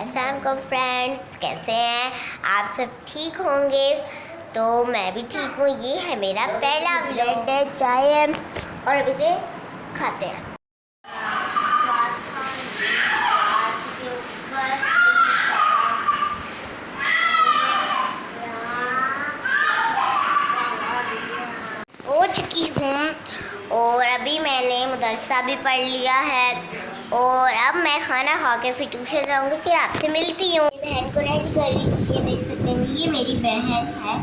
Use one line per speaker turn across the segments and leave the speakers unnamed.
अस्सलाम फ्रेंड्स, कैसे हैं आप? सब ठीक होंगे। तो मैं भी ठीक हूँ। ये है मेरा पहला ब्रेड है, चाय है और अब इसे खाते हैं। हो चुकी हूँ और अभी मैंने मदरसा भी पढ़ लिया है और अब मैं खाना खा के फिर ट्यूशन जाऊँगी। फिर आपसे मिलती हूँ। बहन को रेडी कर ली, ये देख सकते हैं। ये मेरी बहन है,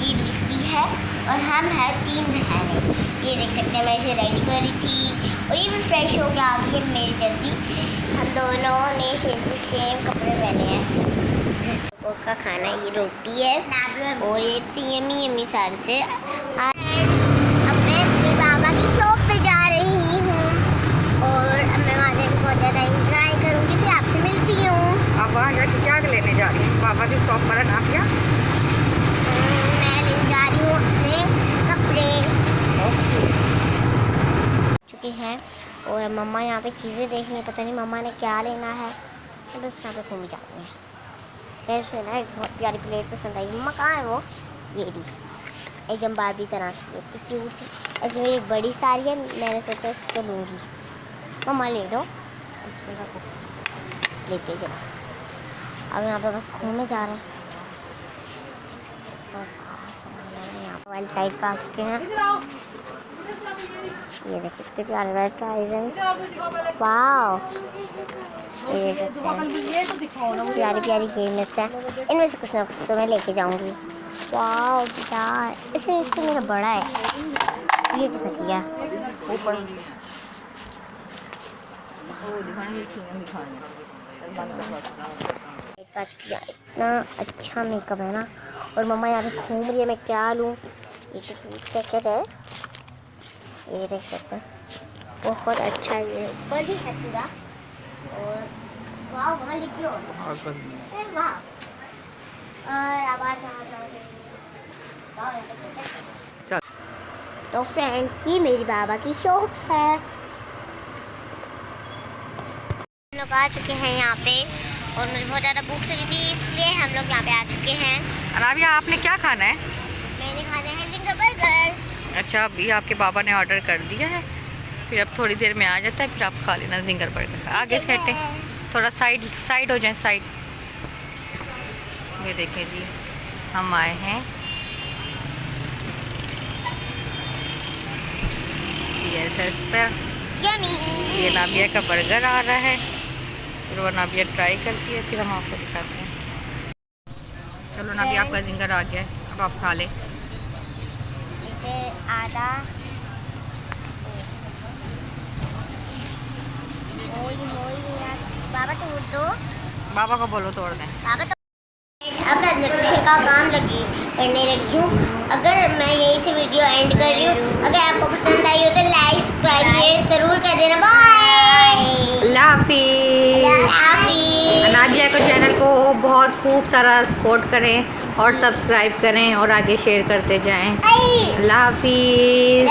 ये दूसरी है और हम हैं 3 बहनें। ये देख सकते हैं, मैं इसे रेडी कर रही थी और ये भी फ्रेश हो गया। अब ये मेरी जैसी हम दोनों ने सेम कपड़े पहने हैं। का खाना ये रोटी है और ये यम्मी सार से। अब मैं अपने बाबा की शॉप पे जा रही हूँ और अब मैं वहाँ जाकर बहुत ज़्यादा इंजॉय करूँगी। फिर आपसे मिलती हूँ।
आप वहाँ जाके क्या लेने जा रही हैं? बाबा की शॉप पर नाम क्या?
मैं लेने जा रही हूँ अपने कपड़े चुके हैं और मम्मा यहाँ पे चीज़ें देख रही हैं। पता नहीं मम्मा ने क्या लेना है, तो बस यहाँ पे घूम जाते हैं। कैसे ना एक बहुत प्यारी प्लेट पसंद आई। मम्मा कहाँ है वो? ये दी एकदम बारबी तरह की, इतनी क्यूट सी। ऐसे मेरी एक बड़ी साड़ी है, मैंने सोचा इसको लूँगी। मम्मा ले दो, लेते चलो। अब यहाँ पे बस घूमने जा रहे हैं। तो सारा सामान है यहाँ वाली साइड पर आ चुके हैं। ये देखिए कितने प्यारे प्यारे प्राइस हैं। वाह, ये देख सकते हैं प्यारी प्यारी गेम्स हैं। इनमें से कुछ ना कुछ तो मैं लेके जाऊंगी। वाह यार, इससे मेरा बड़ा है। ये किसने किया? इतना अच्छा मेकअप है ना। और मम्मा यहाँ पे घूम रही है, मैं क्या लूँ? ये क्या है? ये देख सकते हैं, बहुत अच्छा है। ये ऊपर ही है पूरा और वाह वहाँ लिख लो। वाह, तो फ्रेंड्स, ये मेरी बाबा की शॉप है। हम लोग आ चुके हैं यहाँ पे और मुझे बहुत ज़्यादा भूख लगी थी, इसलिए हम लोग यहाँ पे आ चुके हैं।
अनाबिया, आपने क्या खाना है?
मैंने खाना है जिंगर बर्गर।
अच्छा, अभी आपके बाबा ने ऑर्डर कर दिया है, फिर अब थोड़ी देर में आ जाता है, फिर आप खा लेना जिंगर बर्गर। आगे से हटे, थोड़ा साइड हो जाए, साइड। ये देखें जी, हम आए हैं CSS पर। ये नाबिया का बर्गर आ रहा है, फिर वो नाबिया ट्राई करती है, फिर हम आपको दिखाते हैं। चलो नाबिया, आपका जिंगर आ गया है, अब आप खा लें।
इसे आधा बाबा तोड़ दो।
बाबा को बोलो तोड़ दें।
बाबा तो अब मैं ट्यूशन का काम करने लगी हूँ। अगर मैं यहीं से वीडियो एंड कर रही हूँ। अगर आपको पसंद आई हो तो लाइक सब्सक्राइब ज़रूर कर देना। बाय,
अल्लाह हाफिज़। अनाबिया को चैनल को बहुत खूब सारा सपोर्ट करें और सब्सक्राइब करें और आगे शेयर करते जाएं। अल्लाह हाफिज़।